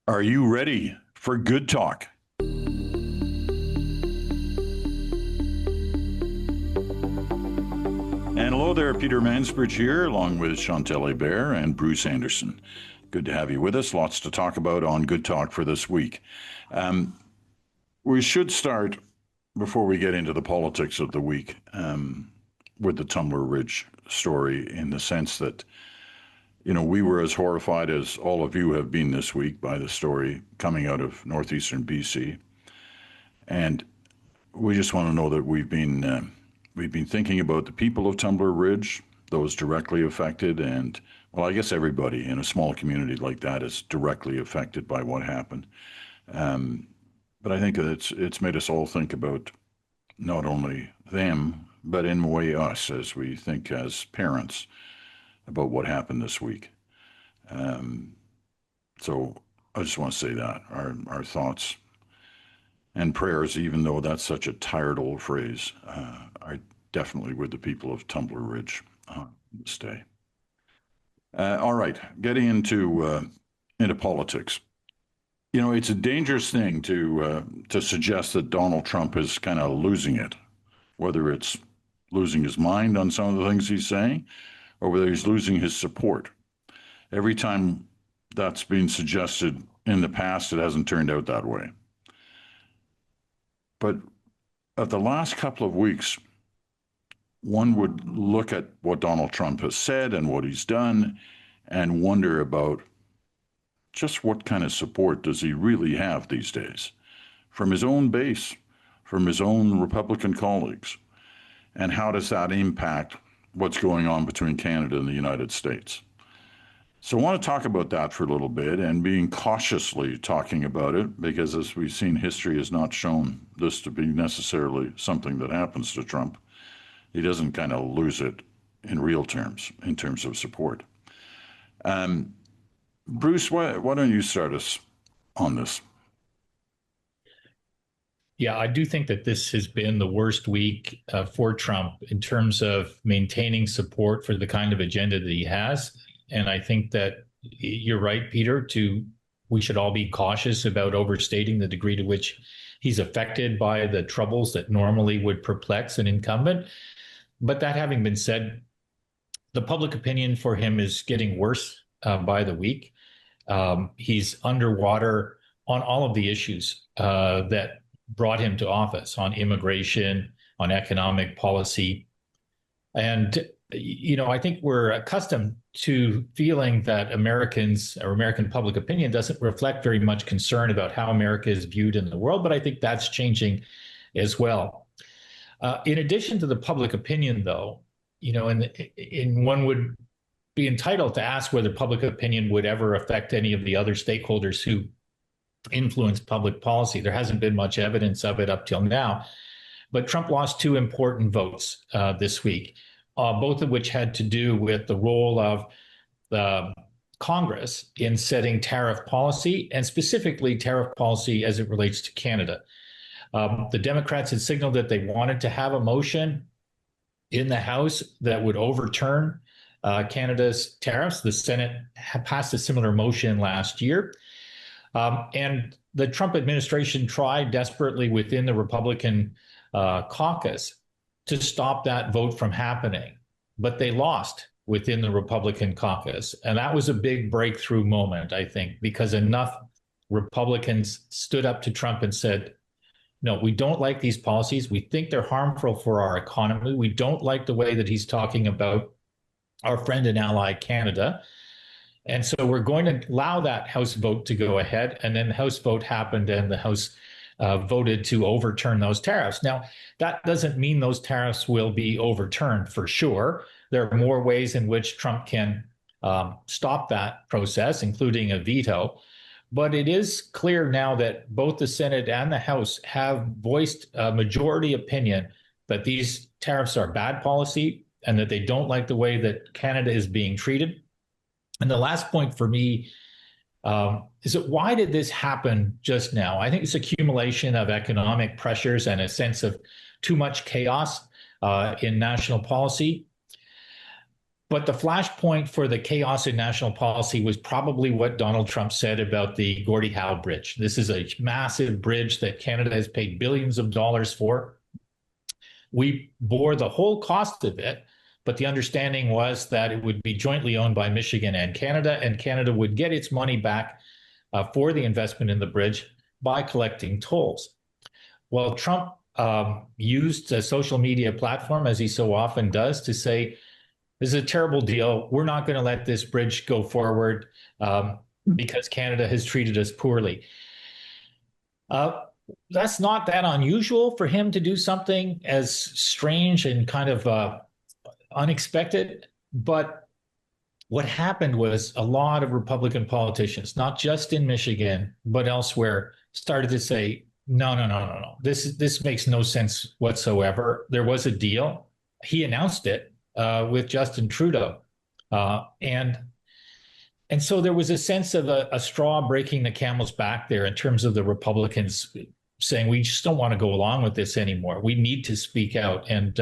Are you ready for good talk? And hello there, Peter Mansbridge here, along with Chantal Hebert and Bruce Anderson. Good to have you with us. Lots to talk about on Good Talk for this week. We should start, before we get into the politics of the week, with the Tumbler Ridge story, in the sense that, we were as horrified as all of you have been this week by the story coming out of northeastern BC. And we just want to know that we've been thinking about the people of Tumbler Ridge, those directly affected, and, well, I guess everybody in a small community like that is directly affected by what happened. But I think it's made us all think about not only them, but in a way us, as we think as parents about what happened this week. So I just want to say that our thoughts and prayers, even though that's such a tired old phrase, are definitely with the people of Tumbler Ridge this day. All right, getting into politics. It's a dangerous thing to suggest that Donald Trump is kind of losing it, whether it's losing his mind on some of the things he's saying, or whether he's losing his support. Every time that's been suggested in the past, it hasn't turned out that way. But of the last couple of weeks, one would look at what Donald Trump has said and what he's done and wonder about just what kind of support does he really have these days from his own base, from his own Republican colleagues, and how does that impact what's going on between Canada and the United States. So I want to talk about that for a little bit, and being cautiously talking about it, because as we've seen, history has not shown this to be necessarily something that happens to Trump. He doesn't kind of lose it in real terms, in terms of support. Bruce, why don't you start us on this? Yeah, I do think that this has been the worst week for Trump in terms of maintaining support for the kind of agenda that he has. And I think that you're right, Peter, we should all be cautious about overstating the degree to which he's affected by the troubles that normally would perplex an incumbent. But that having been said, the public opinion for him is getting worse by the week. He's underwater on all of the issues that brought him to office, on immigration, on economic policy. And, I think we're accustomed to feeling that Americans or American public opinion doesn't reflect very much concern about how America is viewed in the world, but I think that's changing as well. In addition to the public opinion, though, and one would be entitled to ask whether public opinion would ever affect any of the other stakeholders who influence public policy. There hasn't been much evidence of it up till now. But Trump lost two important votes this week, both of which had to do with the role of the Congress in setting tariff policy, and specifically tariff policy as it relates to Canada. The Democrats had signaled that they wanted to have a motion in the House that would overturn Canada's tariffs. The Senate passed a similar motion last year. And the Trump administration tried desperately within the Republican caucus to stop that vote from happening, but they lost within the Republican caucus. And that was a big breakthrough moment, I think, because enough Republicans stood up to Trump and said, no, we don't like these policies. We think they're harmful for our economy. We don't like the way that he's talking about our friend and ally, Canada. And so we're going to allow that House vote to go ahead. And then the House vote happened, and the House voted to overturn those tariffs. Now, that doesn't mean those tariffs will be overturned for sure. There are more ways in which Trump can stop that process, including a veto. But it is clear now that both the Senate and the House have voiced a majority opinion that these tariffs are bad policy and that they don't like the way that Canada is being treated. And the last point for me is that why did this happen just now? I think it's accumulation of economic pressures and a sense of too much chaos in national policy. But the flashpoint for the chaos in national policy was probably what Donald Trump said about the Gordie Howe Bridge. This is a massive bridge that Canada has paid billions of dollars for. We bore the whole cost of it, but the understanding was that it would be jointly owned by Michigan and Canada would get its money back for the investment in the bridge by collecting tolls. Well, Trump used a social media platform, as he so often does, to say, this is a terrible deal. We're not going to let this bridge go forward because Canada has treated us poorly. That's not that unusual for him to do something as strange and kind of unexpected. But what happened was a lot of Republican politicians, not just in Michigan, but elsewhere, started to say, no. This makes no sense whatsoever. There was a deal. He announced it with Justin Trudeau. And so there was a sense of a straw breaking the camel's back there in terms of the Republicans saying, we just don't want to go along with this anymore. We need to speak out. And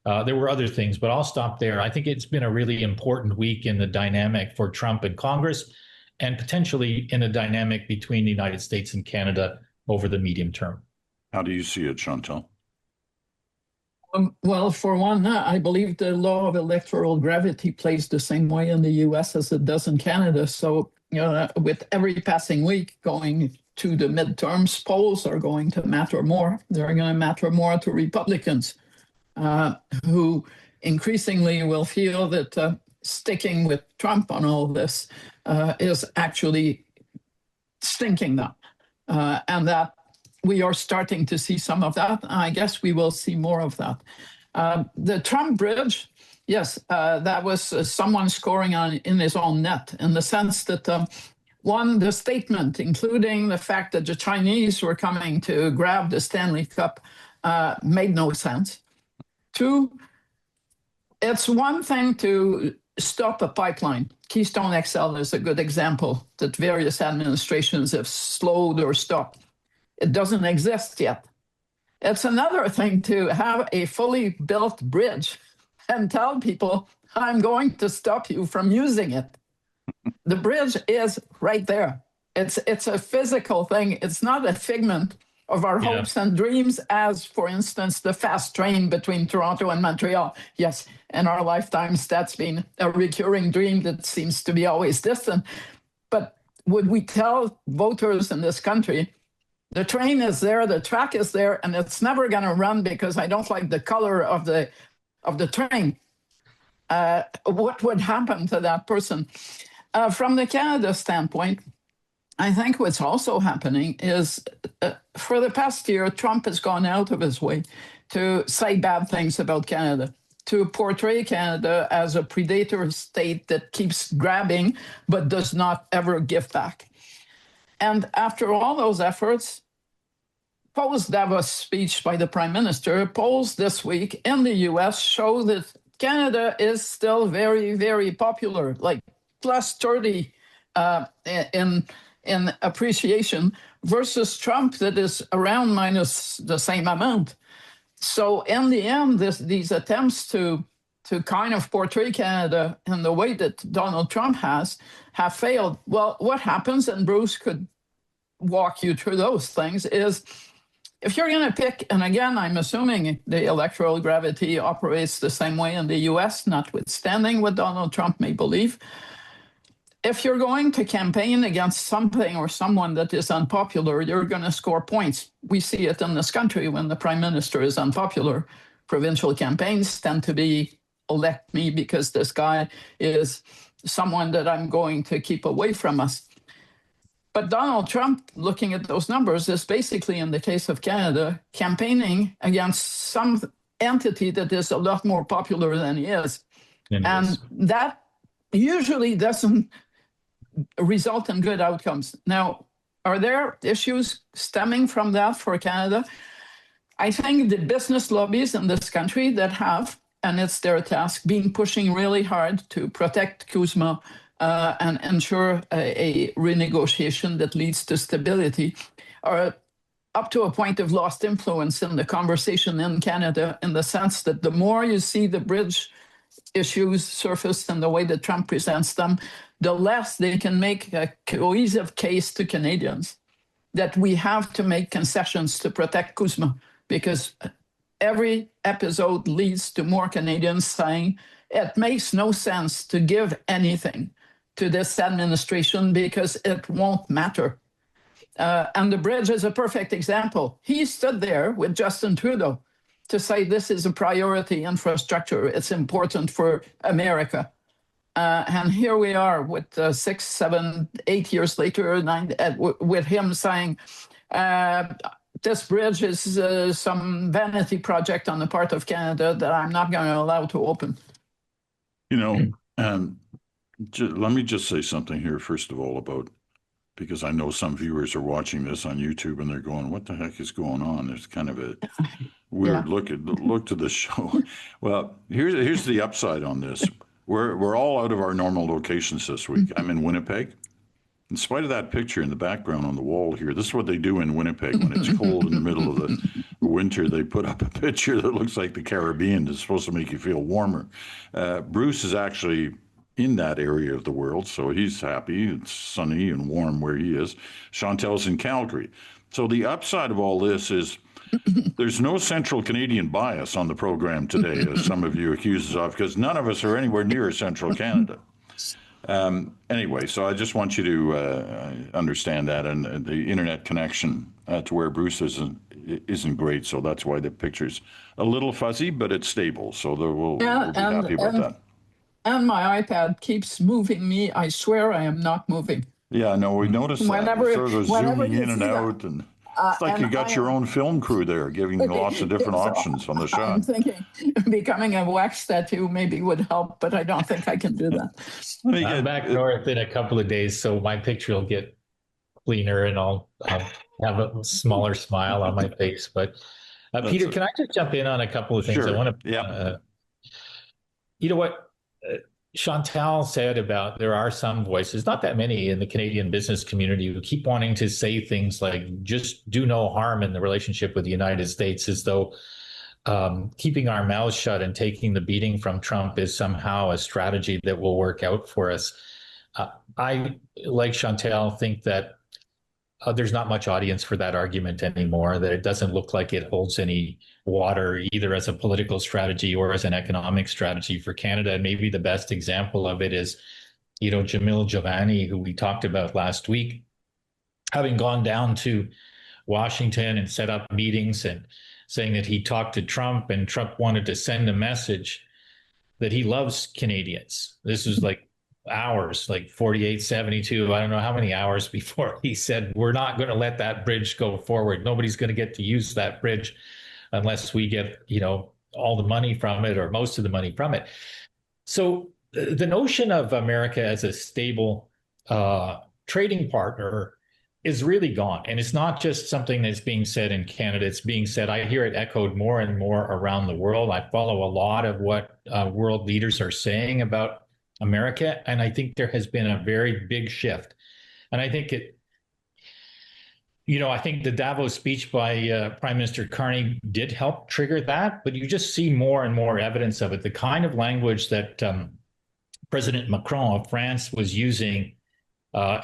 there were other things, but I'll stop there. I think it's been a really important week in the dynamic for Trump and Congress, and potentially in a dynamic between the United States and Canada over the medium term. How do you see it, Chantal? Well, for one, I believe the law of electoral gravity plays the same way in the US as it does in Canada. So, with every passing week going to the midterms, polls are going to matter more. They're going to matter more to Republicans who increasingly will feel that sticking with Trump on all this is actually stinking them. And that we are starting to see some of that. I guess we will see more of that. The Trump bridge, yes, that was someone scoring in his own net, in the sense that, one, the statement, including the fact that the Chinese were coming to grab the Stanley Cup, made no sense. Two, it's one thing to stop a pipeline. Keystone XL is a good example that various administrations have slowed or stopped. It doesn't exist yet. It's another thing to have a fully built bridge and tell people, I'm going to stop you from using it. The bridge is right there. It's a physical thing. It's not a figment of our hopes and dreams, as, for instance, the fast train between Toronto and Montreal. Yes, in our lifetimes, that's been a recurring dream that seems to be always distant. But would we tell voters in this country, the train is there, the track is there, and it's never going to run because I don't like the color of the train? What would happen to that person? From the Canada standpoint, I think what's also happening is for the past year, Trump has gone out of his way to say bad things about Canada, to portray Canada as a predator state that keeps grabbing but does not ever give back. And after all those efforts, post-Davos speech by the Prime Minister, polls this week in the US show that Canada is still very, very popular, like plus 30 in appreciation, versus Trump that is around minus the same amount. So in the end, these attempts to kind of portray Canada in the way that Donald Trump have failed. Well, what happens, and Bruce could walk you through those things, is if you're going to pick, and again, I'm assuming the electoral gravity operates the same way in the US, notwithstanding what Donald Trump may believe, if you're going to campaign against something or someone that is unpopular, you're going to score points. We see it in this country when the Prime Minister is unpopular. Provincial campaigns tend to be, elect me because this guy is someone that I'm going to keep away from us. But Donald Trump, looking at those numbers, is basically, in the case of Canada, campaigning against some entity that is a lot more popular than he is. And that usually doesn't result in good outcomes. Now, are there issues stemming from that for Canada? I think the business lobbies in this country that have, and it's their task, been pushing really hard to protect CUSMA and ensure a renegotiation that leads to stability, are up to a point of lost influence in the conversation in Canada, in the sense that the more you see the bridge issues surface in the way that Trump presents them, the less they can make a cohesive case to Canadians that we have to make concessions to protect Kuzma, because every episode leads to more Canadians saying it makes no sense to give anything to this administration because it won't matter. And the bridge is a perfect example. He stood there with Justin Trudeau to say this is a priority infrastructure. It's important for America. And here we are with 6, 7, 8 years later, with him saying, this bridge is some vanity project on the part of Canada that I'm not going to allow to open. You know, let me just say something here, first of all, because I know some viewers are watching this on YouTube and they're going, what the heck is going on? There's kind of a weird look to the show. Well, here's the upside on this. We're all out of our normal locations this week. I'm in Winnipeg. In spite of that picture in the background on the wall here, this is what they do in Winnipeg when it's cold in the middle of the winter. They put up a picture that looks like the Caribbean. It's supposed to make you feel warmer. Bruce is actually in that area of the world, so he's happy. It's sunny and warm where he is. Chantal's in Calgary. So the upside of all this is there's no central Canadian bias on the program today, as some of you accuse us of, because none of us are anywhere near central Canada. Anyway, so I just want you to understand that, and the internet connection to where Bruce isn't great, so that's why the picture's a little fuzzy, but it's stable, so we'll be happy about that. And my iPad keeps moving me. I swear I am not moving. Yeah, no, we noticed that. It sort of zooming in and out, and it's like you got your own film crew there, giving lots of different options on the shot. I'm thinking becoming a wax statue maybe would help, but I don't think I can do that. I'm back north in a couple of days, so my picture will get cleaner and I'll have a smaller smile on my face. But Peter, can I just jump in on a couple of things? Sure. I want to, you know what? Chantal said about there are some voices, not that many in the Canadian business community, who keep wanting to say things like just do no harm in the relationship with the United States, as though keeping our mouths shut and taking the beating from Trump is somehow a strategy that will work out for us. I, like Chantal, think that there's not much audience for that argument anymore, that it doesn't look like it holds any water either as a political strategy or as an economic strategy for Canada. And maybe the best example of it is, Jamil Jilani, who we talked about last week, having gone down to Washington and set up meetings and saying that he talked to Trump and Trump wanted to send a message that he loves Canadians. This was like hours, like 48, 72, I don't know how many hours before he said, we're not going to let that bridge go forward. Nobody's going to get to use that bridge unless we get, all the money from it or most of the money from it. So the notion of America as a stable trading partner is really gone. And it's not just something that's being said in Canada. It's being said, I hear it echoed more and more around the world. I follow a lot of what world leaders are saying about America, and I think there has been a very big shift. And I think I think the Davos speech by Prime Minister Carney did help trigger that, but you just see more and more evidence of it. The kind of language that President Macron of France was using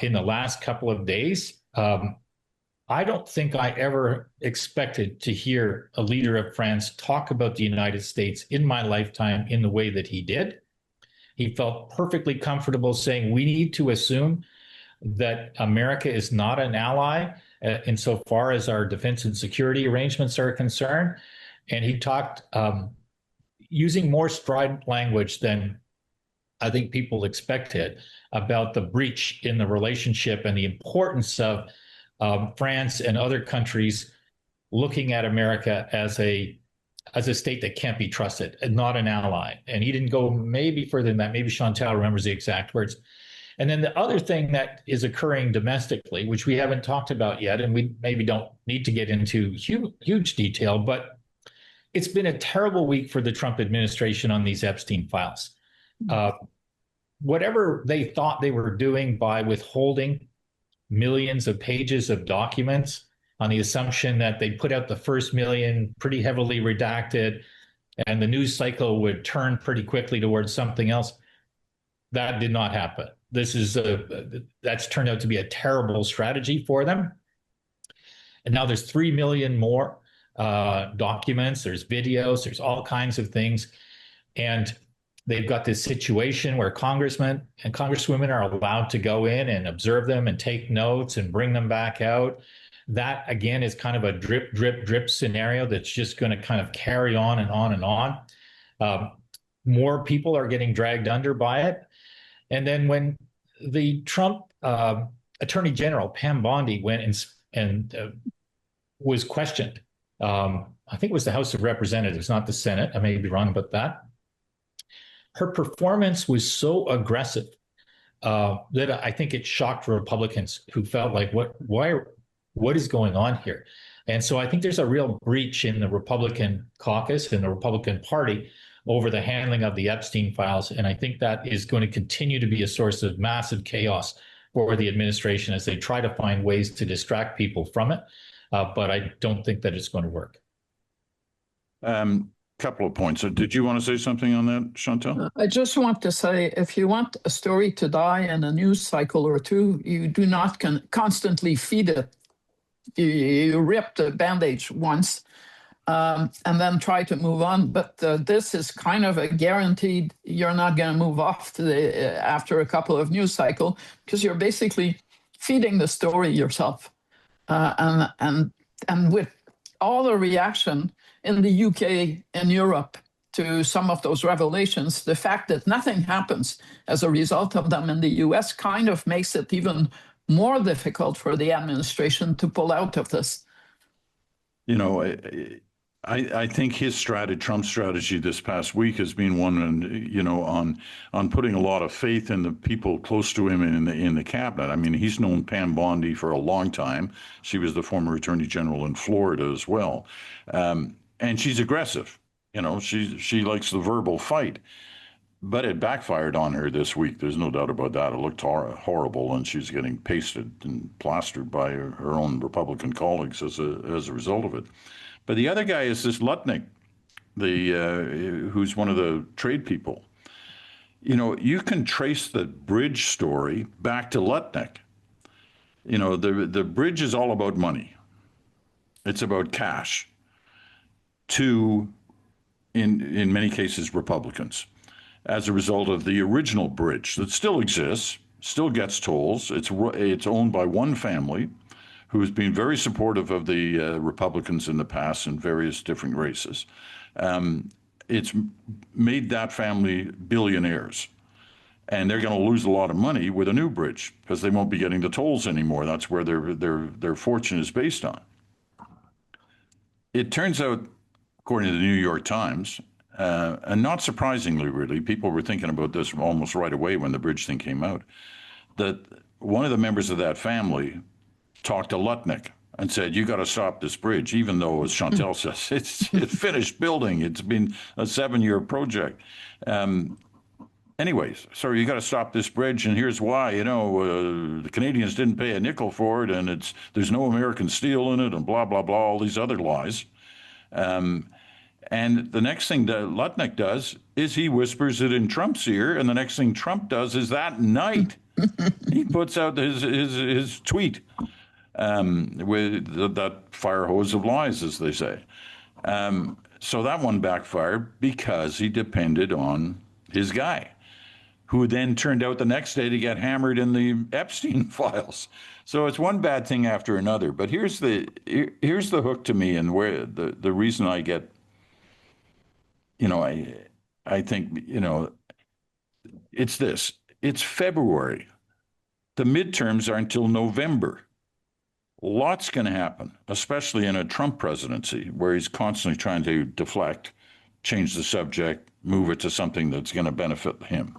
in the last couple of days, I don't think I ever expected to hear a leader of France talk about the United States in my lifetime in the way that he did. He felt perfectly comfortable saying we need to assume that America is not an ally insofar as our defense and security arrangements are concerned. And he talked using more strident language than I think people expected about the breach in the relationship and the importance of France and other countries looking at America as a state that can't be trusted and not an ally. And he didn't go maybe further than that. Maybe Chantal remembers the exact words. And then the other thing that is occurring domestically, which we haven't talked about yet, and we maybe don't need to get into huge detail, but it's been a terrible week for the Trump administration on these Epstein files. Whatever they thought they were doing by withholding millions of pages of documents on the assumption that they put out the first million pretty heavily redacted, and the news cycle would turn pretty quickly towards something else. That did not happen. That's turned out to be a terrible strategy for them. And now there's 3 million more documents, there's videos, there's all kinds of things. And they've got this situation where congressmen and congresswomen are allowed to go in and observe them and take notes and bring them back out. That, again, is kind of a drip, drip, drip scenario that's just going to kind of carry on and on and on. More people are getting dragged under by it. And then when the Trump Attorney General, Pam Bondi, went and was questioned, I think it was the House of Representatives, not the Senate. I may be wrong about that. Her performance was so aggressive that I think it shocked Republicans who felt like, what is going on here? And so I think there's a real breach in the Republican caucus and the Republican Party over the handling of the Epstein files. And I think that is going to continue to be a source of massive chaos for the administration as they try to find ways to distract people from it. But I don't think that it's going to work. Couple of points. Did you want to say something on that, Chantal? I just want to say, if you want a story to die in a news cycle or two, you do not constantly feed it. You rip the bandage once and then try to move on. But this is kind of a guaranteed you're not going to move off after a couple of news cycle, because you're basically feeding the story yourself. And with all the reaction in the UK and Europe to some of those revelations, the fact that nothing happens as a result of them in the US kind of makes it even more difficult for the administration to pull out of this. You know, I think Trump's strategy this past week has been one, you know, on putting a lot of faith in the people close to him in the cabinet. I mean, he's known Pam Bondi for a long time. She was the former Attorney General in Florida as well, and she's aggressive. You know, she likes the verbal fight. But it backfired on her this week. There's no doubt about that. It looked horrible, and she's getting pasted and plastered by her own Republican colleagues as a result of it. But the other guy is this Lutnick, who's one of the trade people. You know, you can trace the bridge story back to Lutnick. You know, the bridge is all about money. It's about cash to, in many cases, Republicans, as a result of the original bridge that still exists, still gets tolls. It's owned by one family who has been very supportive of the Republicans in the past in various different races. It's made that family billionaires. And they're going to lose a lot of money with a new bridge because they won't be getting the tolls anymore. That's where their fortune is based on. It turns out, according to the New York Times, and not surprisingly, really, people were thinking about this almost right away when the bridge thing came out, that one of the members of that family talked to Lutnick and said, you got to stop this bridge, even though, as Chantal says, it's finished building. It's been a 7-year project. Anyways, so you got to stop this bridge, and here's why. You know, the Canadians didn't pay a nickel for it, and there's no American steel in it, and blah, blah, blah, all these other lies. And the next thing that Lutnick does is he whispers it in Trump's ear, and the next thing Trump does is that night he puts out his tweet with that fire hose of lies, as they say. So that one backfired because he depended on his guy, who then turned out the next day to get hammered in the Epstein files. So it's one bad thing after another. But here's the hook to me, and where the reason I get, you know, I think, you know, it's this. It's February. The midterms are until November. Lots going to happen, especially in a Trump presidency, where he's constantly trying to deflect, change the subject, move it to something that's going to benefit him.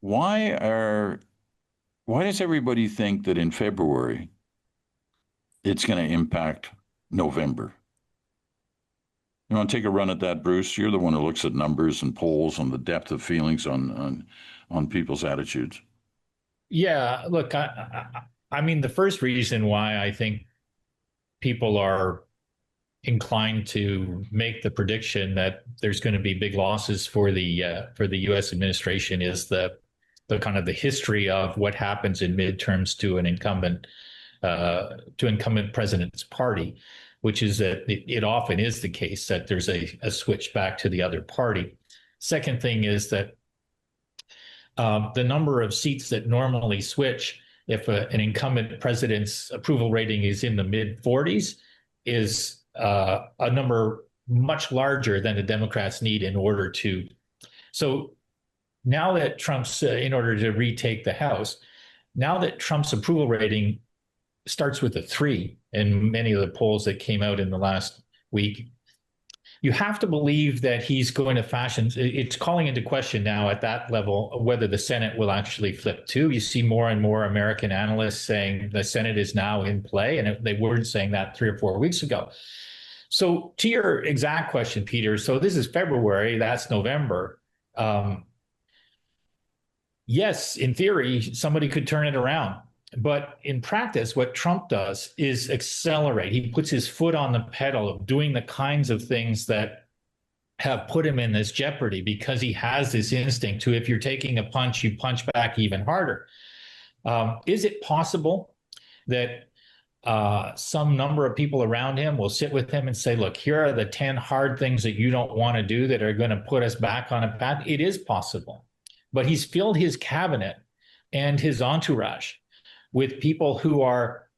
Why does everybody think that in February it's going to impact November? You want to take a run at that, Bruce? You're the one who looks at numbers and polls and the depth of feelings on people's attitudes. Yeah, look, I mean, the first reason why I think people are inclined to make the prediction that there's going to be big losses for the U.S. administration is the kind of the history of what happens in midterms to an incumbent president's party, which is that it often is the case that there's a switch back to the other party. Second thing is that the number of seats that normally switch if an incumbent president's approval rating is in the mid 40s is a number much larger than the Democrats need in order to. So now that Trump's, in order to retake the House, now that Trump's approval rating starts with a 3 in many of the polls that came out in the last week, you have to believe that he's going to fashion. It's calling into question now at that level whether the Senate will actually flip too. You see more and more American analysts saying the Senate is now in play, and they weren't saying that 3 or 4 weeks ago. So to your exact question, Peter, so this is February, that's November. Yes, in theory, somebody could turn it around. But in practice, what Trump does is accelerate. He puts his foot on the pedal of doing the kinds of things that have put him in this jeopardy, because he has this instinct to, if you're taking a punch, you punch back even harder. Is it possible that some number of people around him will sit with him and say, look, here are the 10 hard things that you don't want to do that are going to put us back on a path? It is possible. But he's filled his cabinet and his entourage with people who are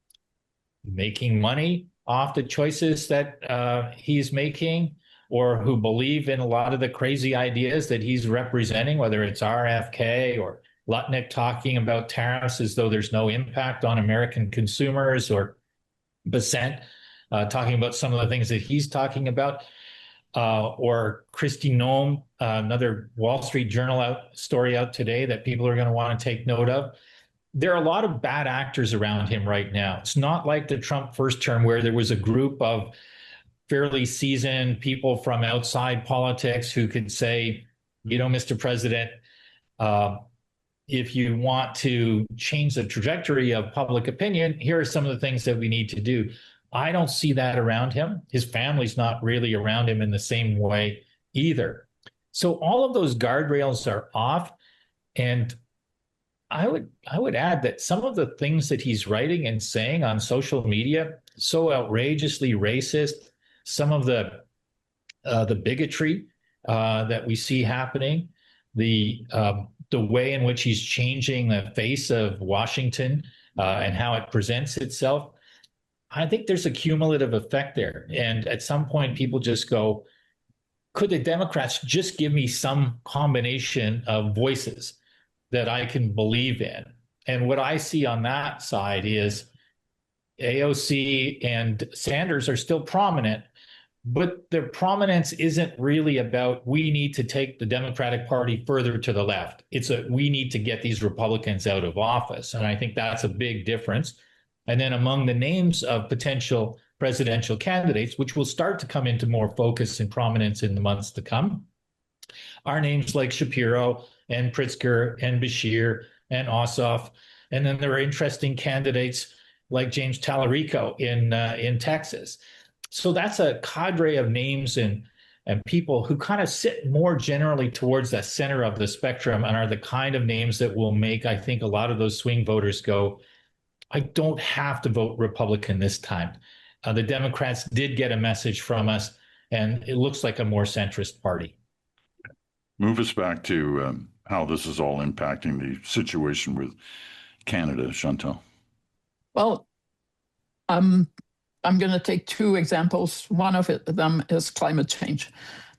making money off the choices that he's making, or who believe in a lot of the crazy ideas that he's representing, whether it's RFK or Lutnick talking about tariffs as though there's no impact on American consumers, or Bessent talking about some of the things that he's talking about, or Kristi Noem, another Wall Street Journal story out today that people are going to want to take note of. There are a lot of bad actors around him right now. It's not like the Trump first term where there was a group of fairly seasoned people from outside politics who could say, you know, Mr. President, if you want to change the trajectory of public opinion, here are some of the things that we need to do. I don't see that around him. His family's not really around him in the same way either. So all of those guardrails are off. And I would add that some of the things that he's writing and saying on social media, so outrageously racist, some of the bigotry that we see happening, the way in which he's changing the face of Washington and how it presents itself, I think there's a cumulative effect there. And at some point, people just go, could the Democrats just give me some combination of voices that I can believe in? And what I see on that side is AOC and Sanders are still prominent, but their prominence isn't really about, we need to take the Democratic Party further to the left. It's we need to get these Republicans out of office. And I think that's a big difference. And then among the names of potential presidential candidates, which will start to come into more focus and prominence in the months to come, are names like Shapiro and Pritzker and Beshear and Ossoff. And then there are interesting candidates like James Tallarico in Texas. So that's a cadre of names and people who kind of sit more generally towards the center of the spectrum and are the kind of names that will make, I think, a lot of those swing voters go, I don't have to vote Republican this time. The Democrats did get a message from us, and it looks like a more centrist party. Move us back to how this is all impacting the situation with Canada, Chantal. Well, I'm going to take 2 examples. One of them is climate change,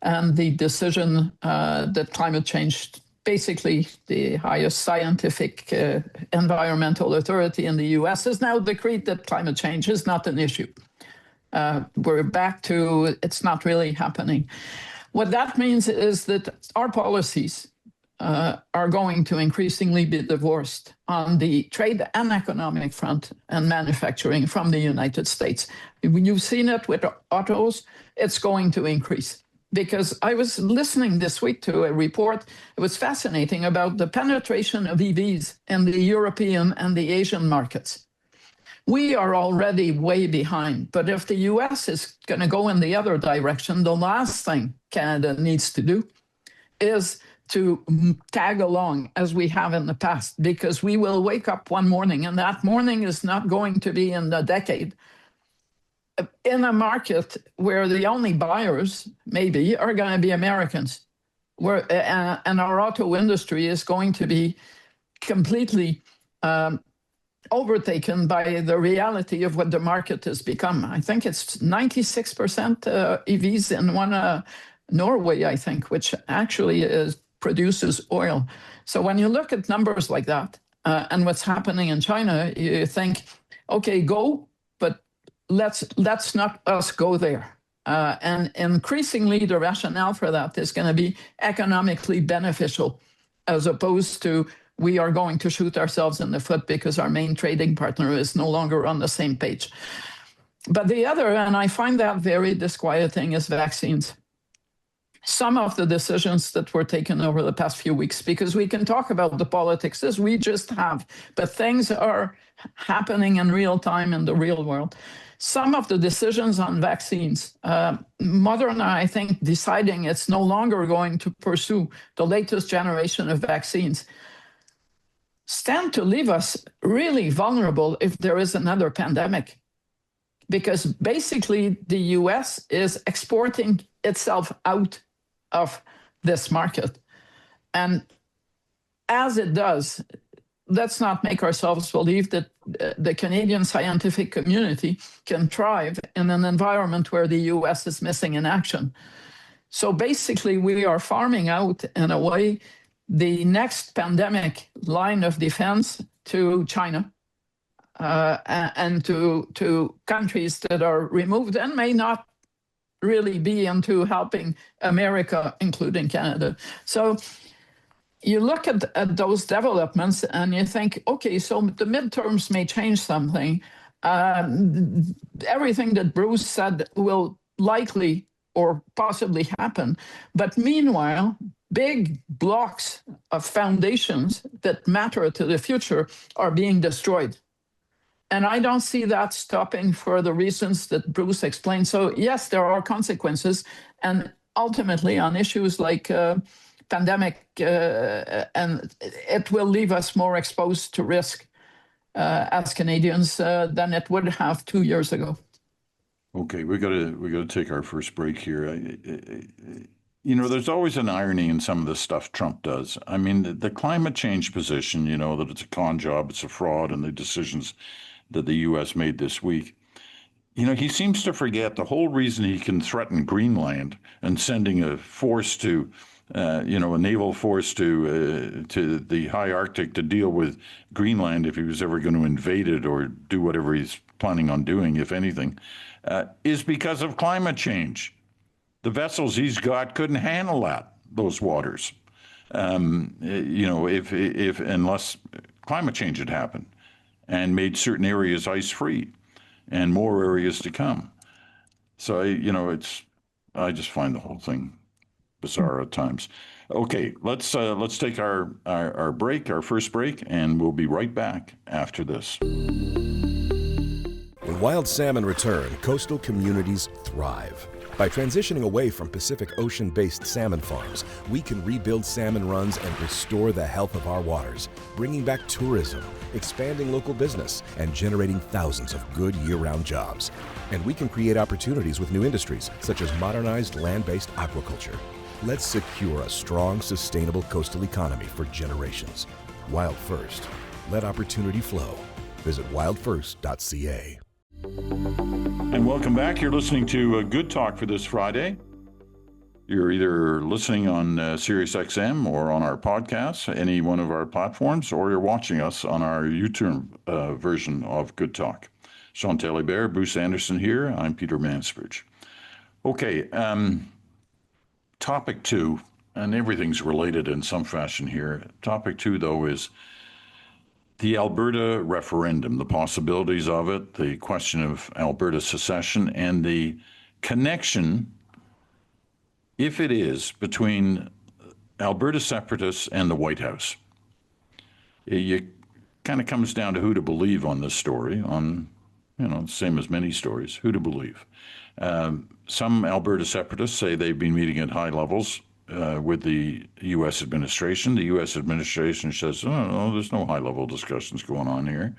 and the decision that climate change, basically the highest scientific environmental authority in the US, has now decreed that climate change is not an issue. We're back to it's not really happening. What that means is that our policies are going to increasingly be divorced on the trade and economic front and manufacturing from the United States. When you've seen it with autos, it's going to increase. Because I was listening this week to a report, it was fascinating, about the penetration of EVs in the European and the Asian markets. we are already way behind. But if the US is going to go in the other direction, the last thing Canada needs to do is to tag along as we have in the past, because we will wake up one morning, and that morning is not going to be in a decade, in a market where the only buyers maybe are going to be Americans, and our auto industry is going to be completely overtaken by the reality of what the market has become. I think it's 96% EVs in one Norway, I think, which actually produces oil. So when you look at numbers like that and what's happening in China, you think, okay, go, but let's not us go there. And increasingly, the rationale for that is going to be economically beneficial, as opposed to we are going to shoot ourselves in the foot because our main trading partner is no longer on the same page. But the other, and I find that very disquieting, is vaccines. Some of the decisions that were taken over the past few weeks, because we can talk about the politics as we just have, but things are happening in real time in the real world. Some of the decisions on vaccines, Moderna, I think, deciding it's no longer going to pursue the latest generation of vaccines, stand to leave us really vulnerable if there is another pandemic. Because basically the US is exporting itself out of this market. And as it does, let's not make ourselves believe that the Canadian scientific community can thrive in an environment where the US is missing in action. So basically, we are farming out, in a way, the next pandemic line of defense to China and to countries that are removed and may not really be into helping America, including Canada. So you look at those developments and you think, okay, so the midterms may change something. Everything that Bruce said will likely or possibly happen. But meanwhile, big blocks of foundations that matter to the future are being destroyed. And I don't see that stopping for the reasons that Bruce explained. So yes, there are consequences. And ultimately on issues like pandemic, and it will leave us more exposed to risk as Canadians than it would have 2 years ago. Okay, we got to take our first break here. You know, there's always an irony in some of the stuff Trump does. I mean, the climate change position, you know, that it's a con job, it's a fraud, and the decisions that the U.S. made this week. You know, he seems to forget the whole reason he can threaten Greenland and sending a force to, a naval force to the high Arctic to deal with Greenland if he was ever going to invade it or do whatever he's planning on doing, if anything, is because of climate change. The vessels he's got couldn't handle those waters, if unless climate change had happened and made certain areas ice-free and more areas to come. So, I just find the whole thing bizarre at times. Okay, let's take our break, our first break, and we'll be right back after this. When wild salmon return, coastal communities thrive. By transitioning away from Pacific Ocean-based salmon farms, we can rebuild salmon runs and restore the health of our waters, bringing back tourism, expanding local business, and generating thousands of good year-round jobs. And we can create opportunities with new industries, such as modernized land-based aquaculture. Let's secure a strong, sustainable coastal economy for generations. Wild First. Let opportunity flow. Visit wildfirst.ca. And welcome back. You're listening to Good Talk for this Friday. You're either listening on SiriusXM or on our podcast, any one of our platforms, or you're watching us on our YouTube version of Good Talk. Chantal Hebert, Bruce Anderson here. I'm Peter Mansbridge. Okay, topic 2, and everything's related in some fashion here. Topic 2, though, is the Alberta referendum, the possibilities of it, the question of Alberta secession, and the connection, if it is, between Alberta separatists and the White House. It kind of comes down to who to believe on this story, on same as many stories. Who to believe? Some Alberta separatists say they've been meeting at high levels with the U.S. administration. The U.S. administration says, oh, no, there's no high-level discussions going on here.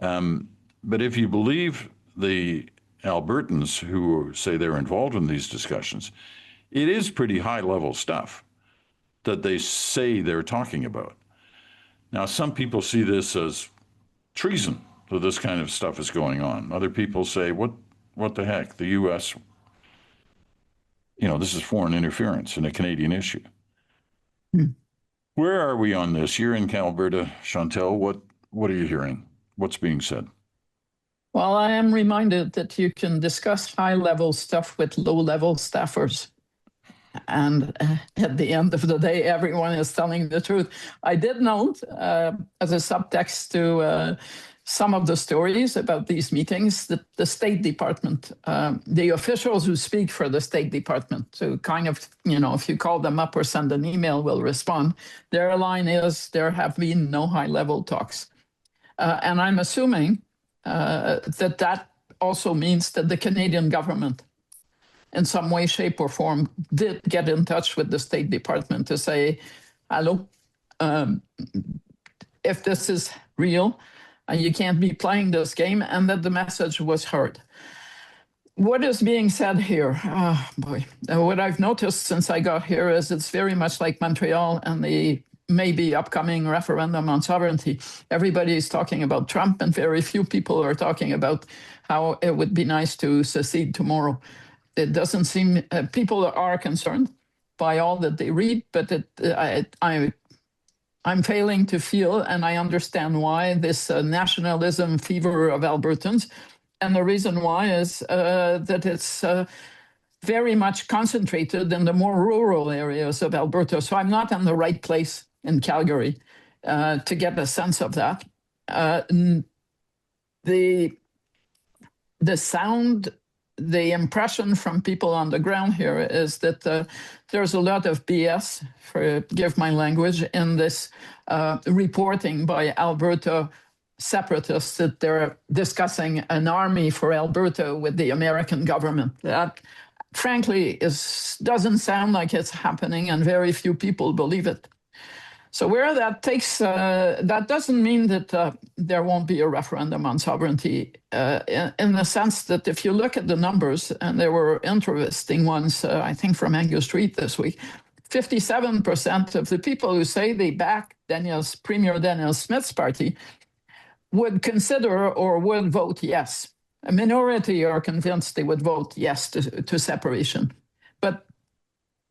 But if you believe the Albertans who say they're involved in these discussions, it is pretty high-level stuff that they say they're talking about. Now, some people see this as treason, that this kind of stuff is going on. Other people say, what the heck? The U.S., this is foreign interference in a Canadian issue. Where are we on this? You're in Alberta, Chantal. What are you hearing? What's being said? Well, I am reminded that you can discuss high-level stuff with low-level staffers. And at the end of the day, everyone is telling the truth. I did note, as a subtext to some of the stories about these meetings, that the State Department, the officials who speak for the State Department, so kind of, if you call them up or send an email, will respond. Their line is, there have been no high-level talks. And I'm assuming that also means that the Canadian government, in some way, shape, or form, did get in touch with the State Department to say, hello, if this is real, you can't be playing this game, and that the message was heard. What is being said here? Oh, boy. What I've noticed since I got here is it's very much like Montreal and the maybe upcoming referendum on sovereignty. Everybody is talking about Trump, and very few people are talking about how it would be nice to secede tomorrow. It doesn't seem, people are concerned by all that they read, but I'm failing to feel, and I understand why, this nationalism fever of Albertans. And the reason why is that it's very much concentrated in the more rural areas of Alberta. So I'm not in the right place in Calgary to get a sense of that. The sound, the impression from people on the ground here is that there's a lot of BS, forgive my language, in this reporting by Alberta separatists that they're discussing an army for Alberta with the American government. That, frankly, doesn't sound like it's happening, and very few people believe it. So where that takes, that doesn't mean that there won't be a referendum on sovereignty, in the sense that if you look at the numbers, and there were interesting ones, I think from Angus Street this week, 57% of the people who say they back Premier Daniel Smith's party would consider or would vote yes. A minority are convinced they would vote yes to separation. But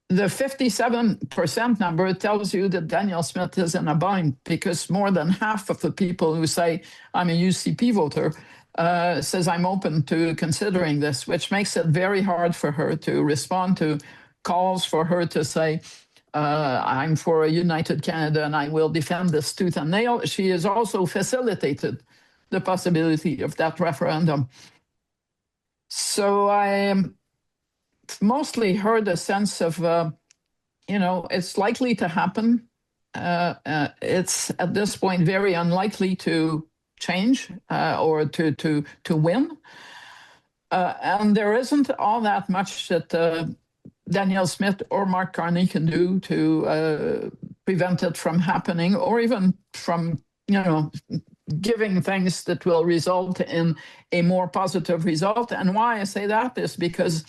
the 57% number tells you that Daniel Smith is in a bind, because more than half of the people who say, I'm a UCP voter, says I'm open to considering this, which makes it very hard for her to respond to calls for her to say, I'm for a united Canada and I will defend this tooth and nail. She has also facilitated the possibility of that referendum. So I mostly heard a sense of, it's likely to happen. It's at this point very unlikely to change or to win. And there isn't all that much that Daniel Smith or Mark Carney can do to prevent it from happening, or even from, giving things that will result in a more positive result. And why I say that is because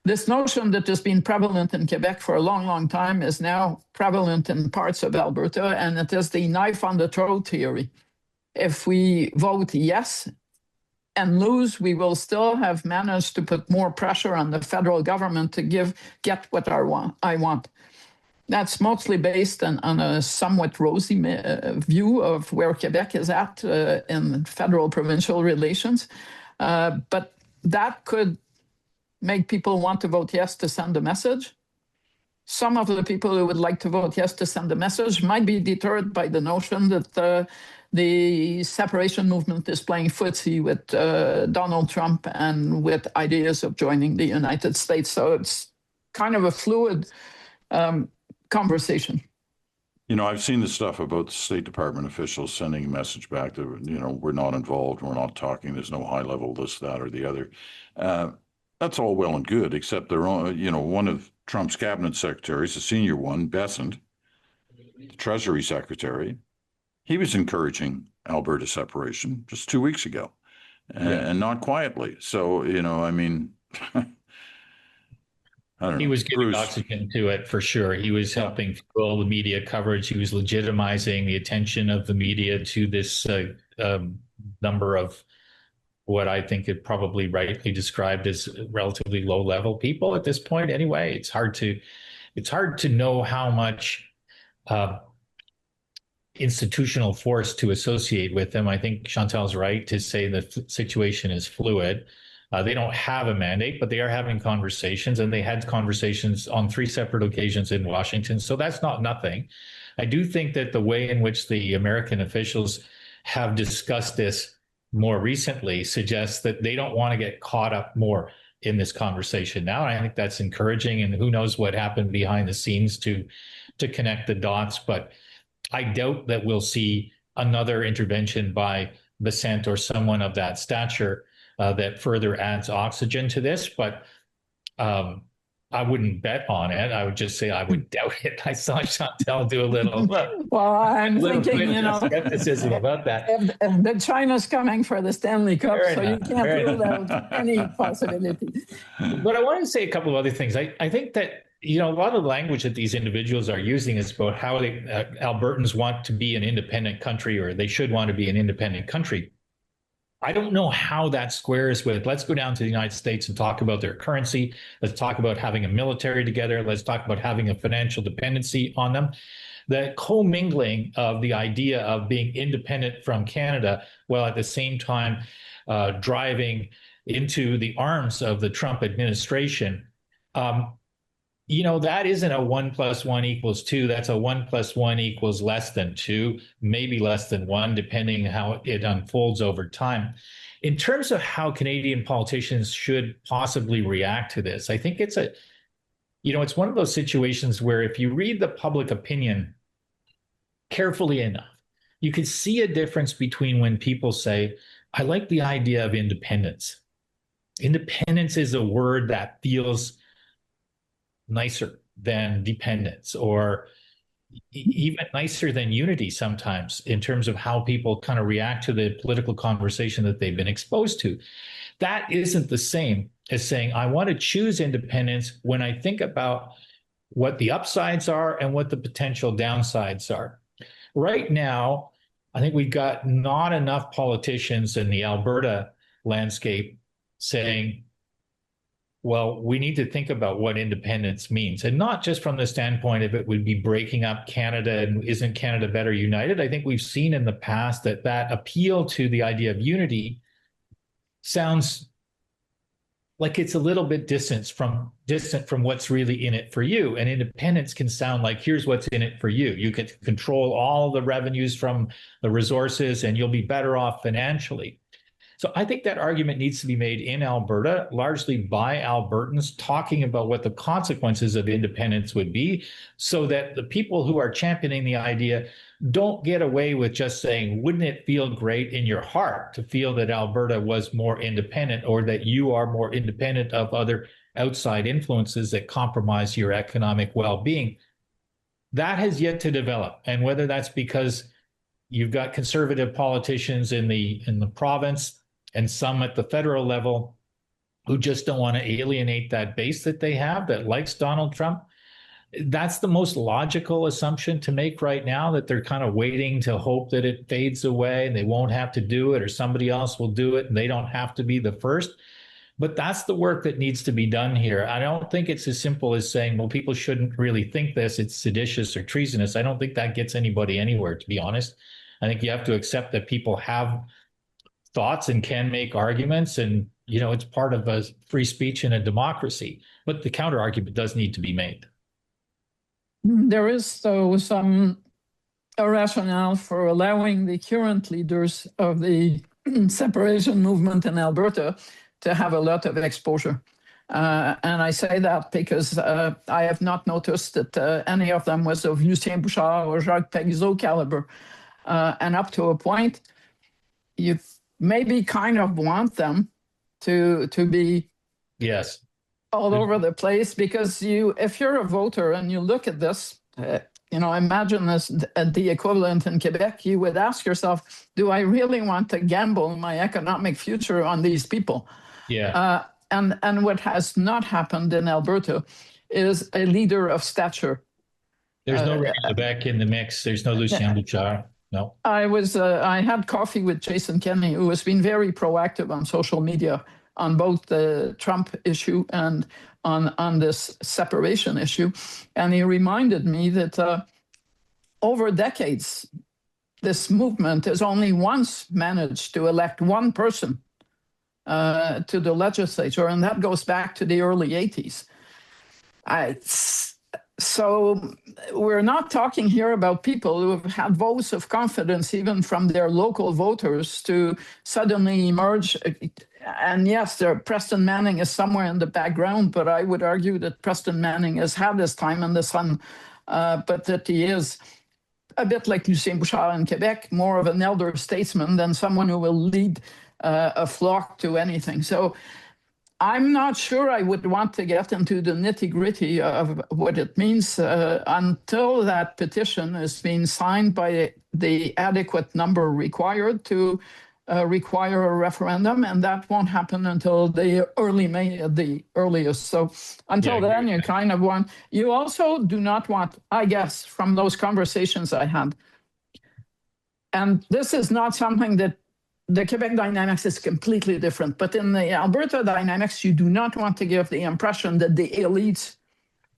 this notion that has been prevalent in Quebec for a long, long time is now prevalent in parts of Alberta, and it is the knife on the throat theory. If we vote yes and lose, we will still have managed to put more pressure on the federal government to get what I want. That's mostly based on a somewhat rosy view of where Quebec is at in federal-provincial relations. But that could make people want to vote yes to send a message. Some of the people who would like to vote yes to send a message might be deterred by the notion that the separation movement is playing footsie with Donald Trump and with ideas of joining the United States. So it's kind of a fluid conversation. You know, I've seen the stuff about the State Department officials sending a message back that, you know, we're not involved, we're not talking, there's no high level this, that, or the other. Uh, that's all well and good, except their own, you know, one of Trump's cabinet secretaries, the senior one, Bessent, the Treasury Secretary, he was encouraging Alberta separation just 2 weeks ago, and not quietly. So, you know, I mean, I don't know. He was giving Bruce. oxygen to it for sure. He was helping fuel the media coverage. He was legitimizing the attention of the media to this number of what I think it probably rightly described as relatively low level people at this point. Anyway, it's hard to know how much institutional force to associate with them. I think Chantal's right to say the situation is fluid. They don't have a mandate, but they are having conversations, and they had conversations on 3 separate occasions in Washington. So that's not nothing. I do think that the way in which the American officials have discussed this more recently suggests that they don't want to get caught up more in this conversation now. And I think that's encouraging, and who knows what happened behind the scenes to connect the dots. But I doubt that we'll see another intervention by Bessent or someone of that stature that further adds oxygen to this, but I wouldn't bet on it. I would just say I would doubt it. I saw Chantal do a little. Well, I'm thinking, you know, skepticism about that. If the China's coming for the Stanley Cup, Fair so enough, you can't rule out any possibility. But I want to say a couple of other things. I think that, you know, a lot of the language that these individuals are using is about how Albertans want to be an independent country, or they should want to be an independent country. I don't know how that squares with, let's go down to the United States and talk about their currency. Let's talk about having a military together. Let's talk about having a financial dependency on them. The commingling of the idea of being independent from Canada, while at the same time driving into the arms of the Trump administration, you know, that isn't a 1 + 1 = 2. That's a 1 + 1 = less than 2, maybe less than 1, depending how it unfolds over time. In terms of how Canadian politicians should possibly react to this, I think it's it's one of those situations where if you read the public opinion carefully enough, you can see a difference between when people say, I like the idea of independence. Independence is a word that feels nicer than dependence, or even nicer than unity sometimes, in terms of how people kind of react to the political conversation that they've been exposed to. That isn't the same as saying, I want to choose independence when I think about what the upsides are and what the potential downsides are. Right now, I think we've got not enough politicians in the Alberta landscape saying, well, we need to think about what independence means, and not just from the standpoint of it would be breaking up Canada and isn't Canada better united. I think we've seen in the past that appeal to the idea of unity sounds like it's a little bit distant from what's really in it for you. And independence can sound like, here's what's in it for you. You can control all the revenues from the resources and you'll be better off financially. So I think that argument needs to be made in Alberta, largely by Albertans, talking about what the consequences of independence would be, so that the people who are championing the idea don't get away with just saying, wouldn't it feel great in your heart to feel that Alberta was more independent, or that you are more independent of other outside influences that compromise your economic well-being. That has yet to develop. And whether that's because you've got conservative politicians in the province and some at the federal level who just don't want to alienate that base that they have that likes Donald Trump, that's the most logical assumption to make right now, that they're kind of waiting to hope that it fades away and they won't have to do it, or somebody else will do it and they don't have to be the first. But that's the work that needs to be done here. I don't think it's as simple as saying, well, people shouldn't really think this, it's seditious or treasonous. I don't think that gets anybody anywhere, to be honest. I think you have to accept that people have thoughts and can make arguments, and it's part of a free speech in a democracy. But the counter argument does need to be made. There is, though, a rationale for allowing the current leaders of the separation movement in Alberta to have a lot of exposure. And I say that because I have not noticed that any of them was of Lucien Bouchard or Jacques Parizeau caliber. And up to a point, you maybe kind of want them to be Yes. all over the place, because if you're a voter and you look at this, imagine this at the equivalent in Quebec, you would ask yourself, do I really want to gamble my economic future on these people? Yeah. And what has not happened in Alberta is a leader of stature. There's no René Lévesque in the mix. There's no Lucien Bouchard. No. I had coffee with Jason Kenney, who has been very proactive on social media on both the Trump issue and on this separation issue. And he reminded me that over decades, this movement has only once managed to elect one person to the legislature, and that goes back to the early 80s. So we're not talking here about people who have had votes of confidence, even from their local voters, to suddenly emerge. And yes, Preston Manning is somewhere in the background, but I would argue that Preston Manning has had his time in the sun, but that he is a bit like Lucien Bouchard in Quebec, more of an elder statesman than someone who will lead a flock to anything. So I'm not sure I would want to get into the nitty-gritty of what it means until that petition has been signed by the adequate number required to require a referendum, and that won't happen until the early May at the earliest. So until then, you kind of want, you also do not want, I guess, from those conversations I had, and this is not something that the Quebec dynamics is completely different, but in the Alberta dynamics, you do not want to give the impression that the elites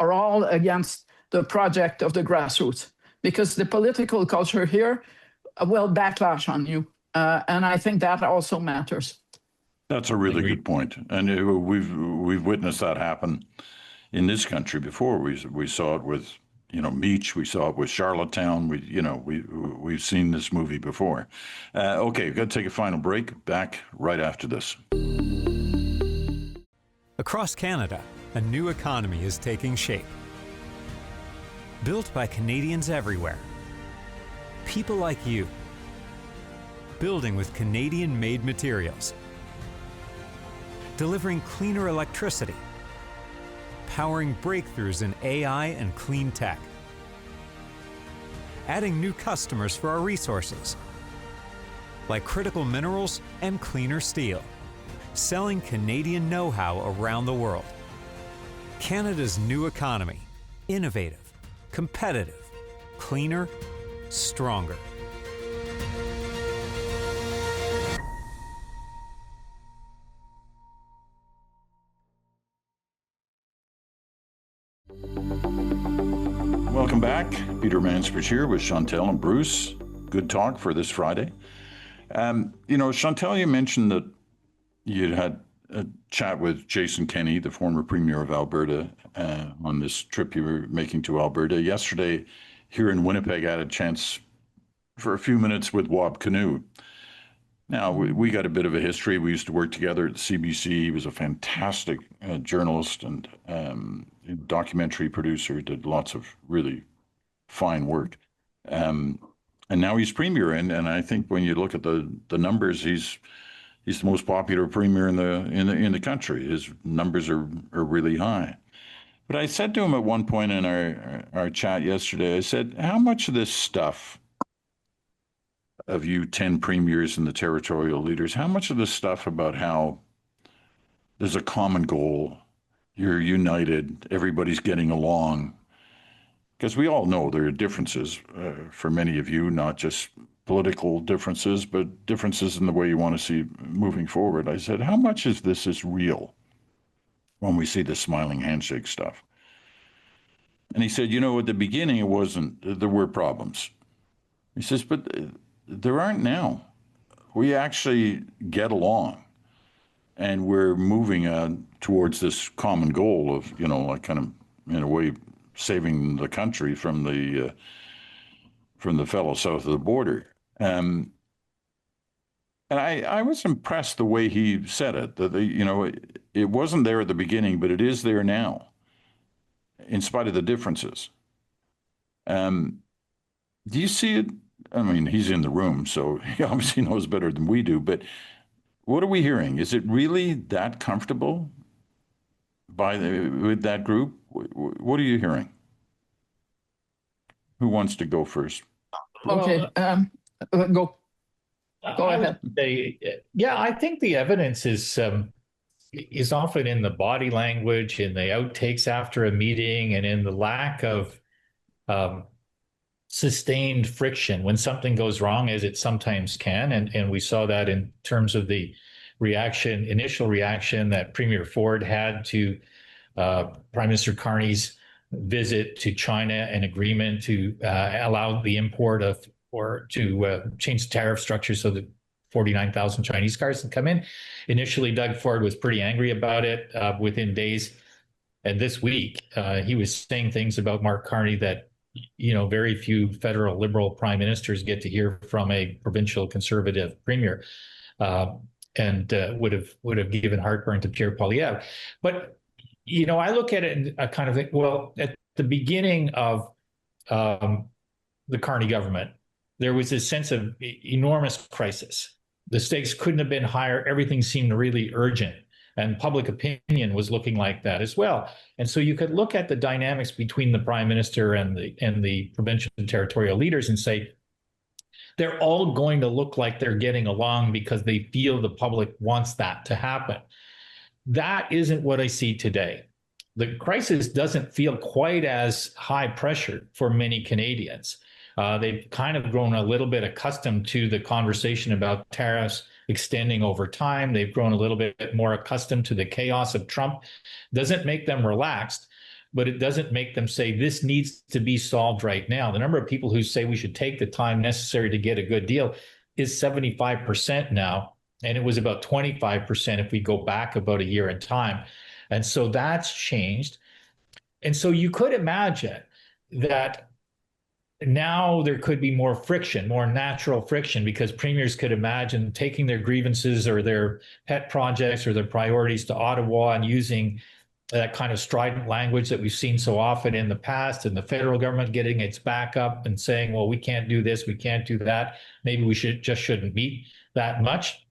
are all against the project of the grassroots, because the political culture here will backlash on you. And I think that also matters. That's a really good point. And we've witnessed that happen in this country before. We saw it with Meach. We saw it with Charlottetown. We've seen this movie before. Okay, we've got to take a final break. Back right after this. Across Canada, a new economy is taking shape. Built by Canadians everywhere. People like you. Building with Canadian-made materials. Delivering cleaner electricity. Powering breakthroughs in AI and clean tech. Adding new customers for our resources, like critical minerals and cleaner steel. Selling Canadian know-how around the world. Canada's new economy. Innovative, competitive, cleaner, stronger. Welcome back. Peter Mansbridge here with Chantal and Bruce. Good talk for this Friday. Chantal, you mentioned that you'd had a chat with Jason Kenney, the former Premier of Alberta, on this trip you were making to Alberta. Yesterday, here in Winnipeg, I had a chance for a few minutes with Wab Kinew. Now, we got a bit of a history. We used to work together at the CBC. He was a fantastic journalist and documentary producer, did lots of really fine work. And now he's premier, and I think when you look at the numbers, he's the most popular premier in the country. His numbers are really high. But I said to him at one point in our chat yesterday, I said, how much of this stuff of you 10 premiers and the territorial leaders, how much of this stuff about how there's a common goal, you're united, everybody's getting along, because we all know there are differences for many of you, not just political differences, but differences in the way you want to see moving forward. I said, how much of this is real when we see the smiling handshake stuff? And he said, at the beginning it wasn't, there were problems. He says, but there aren't now. We actually get along, and we're moving towards this common goal of, like kind of, in a way, saving the country from the fellow south of the border. And I was impressed the way he said it, that, it wasn't there at the beginning, but it is there now, in spite of the differences. Do you see it? I mean, he's in the room, so he obviously knows better than we do, but what are we hearing? Is it really that comfortable with that group? What are you hearing? Who wants to go first? Okay, go ahead. I think the evidence is often in the body language, in the outtakes after a meeting, and in the lack of sustained friction when something goes wrong, as it sometimes can. And we saw that in terms of the initial reaction that Premier Ford had to Prime Minister Carney's visit to China, an agreement to allow the import of, or to change the tariff structure so that 49,000 Chinese cars can come in. Initially, Doug Ford was pretty angry about it within days. And this week, he was saying things about Mark Carney that, very few federal Liberal prime ministers get to hear from a provincial Conservative premier, and would have given heartburn to Pierre Poilievre. But, I look at it and I kind of think, well, at the beginning of the Carney government, there was this sense of enormous crisis. The stakes couldn't have been higher. Everything seemed really urgent. And public opinion was looking like that as well. And so you could look at the dynamics between the prime minister and the provincial and territorial leaders and say, they're all going to look like they're getting along because they feel the public wants that to happen. That isn't what I see today. The crisis doesn't feel quite as high pressure for many Canadians. They've kind of grown a little bit accustomed to the conversation about tariffs extending over time. They've grown a little bit more accustomed to the chaos of Trump. Doesn't make them relaxed, but it doesn't make them say this needs to be solved right now. The number of people who say we should take the time necessary to get a good deal is 75% now, and it was about 25% if we go back about a year in time. And so that's changed. And so you could imagine that now there could be more friction, more natural friction, because premiers could imagine taking their grievances or their pet projects or their priorities to Ottawa and using that kind of strident language that we've seen so often in the past, and the federal government getting its back up and saying, well, we can't do this, we can't do that. Maybe we shouldn't meet that much.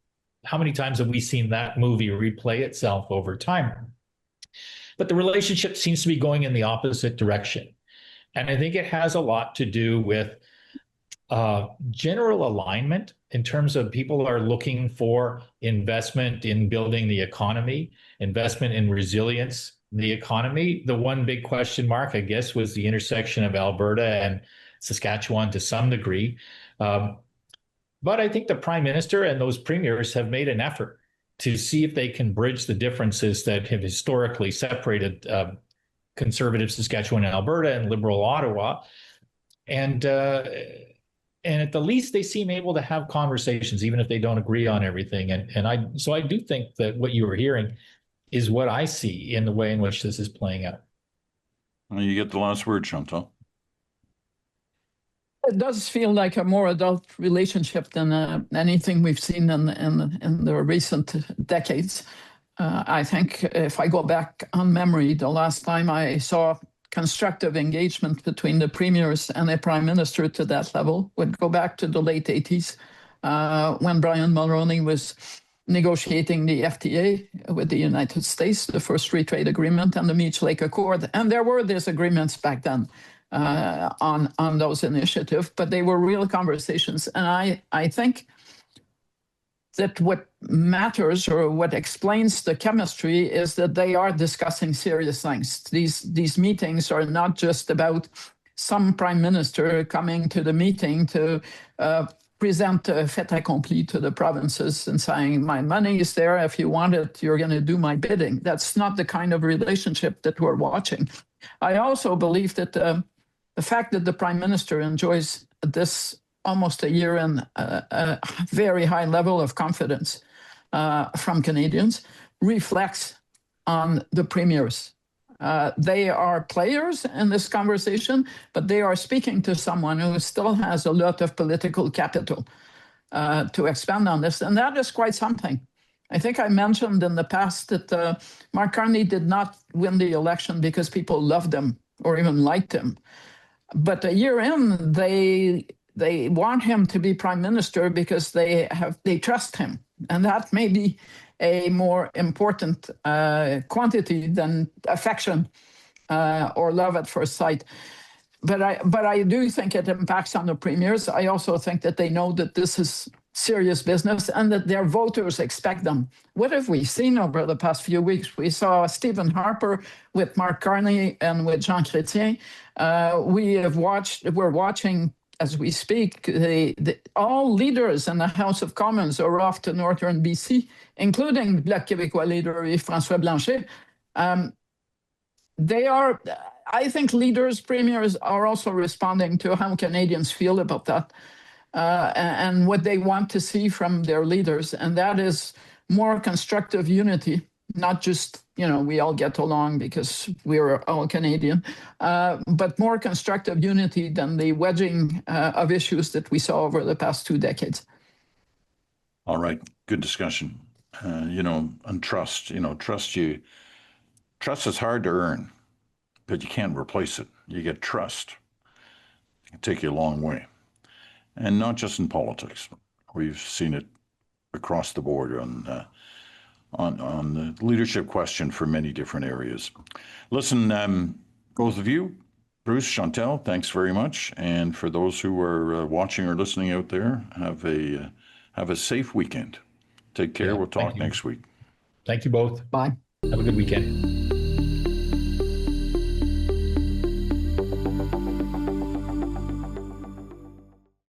How many times have we seen that movie replay itself over time? But the relationship seems to be going in the opposite direction. And I think it has a lot to do with general alignment in terms of people are looking for investment in building the economy, investment in resilience, the economy. The one big question mark, I guess, was the intersection of Alberta and Saskatchewan to some degree. But I think the Prime Minister and those premiers have made an effort to see if they can bridge the differences that have historically separated Conservative Saskatchewan and Alberta and Liberal Ottawa. And at the least, they seem able to have conversations, even if they don't agree on everything. So I do think that what you were hearing is what I see in the way in which this is playing out. Well, you get the last word, Chantal. It does feel like a more adult relationship than anything we've seen in the recent decades. I think if I go back on memory, the last time I saw constructive engagement between the premiers and the prime minister to that level would go back to the late 80s when Brian Mulroney was negotiating the FTA with the United States, the first free trade agreement and the Meech Lake Accord. And there were disagreements back then on those initiatives, but they were real conversations. And I think that what matters or what explains the chemistry is that they are discussing serious things. These meetings are not just about some prime minister coming to the meeting to present a fait accompli to the provinces and saying, my money is there, if you want it, you're going to do my bidding. That's not the kind of relationship that we're watching. I also believe that the fact that the prime minister enjoys this almost a year in a very high level of confidence from Canadians reflects on the premiers. They are players in this conversation, but they are speaking to someone who still has a lot of political capital to expand on this. And that is quite something. I think I mentioned in the past that Mark Carney did not win the election because people loved him or even liked him. But a year in, they want him to be prime minister because they trust him, and that may be a more important quantity than affection or love at first sight. But I do think it impacts on the premiers. I also think that they know that this is serious business and that their voters expect them. What have we seen over the past few weeks? We saw Stephen Harper with Mark Carney and with Jean Chrétien. We're watching as we speak, all leaders in the House of Commons are off to northern BC, including the Bloc Québécois leader François Blanchet. I think leaders, premiers are also responding to how Canadians feel about that. And what they want to see from their leaders, and that is more constructive unity, not just, we all get along because we're all Canadian, but more constructive unity than the wedging of issues that we saw over the past 2 decades. All right, good discussion. And trust, trust is hard to earn, but you can't replace it. You get trust. It can take you a long way. And not just in politics. We've seen it across the board on the leadership question for many different areas. Listen, both of you, Bruce, Chantal, thanks very much. And for those who are watching or listening out there, have a safe weekend. Take care. We'll talk next week. Thank you both. Bye. Have a good weekend.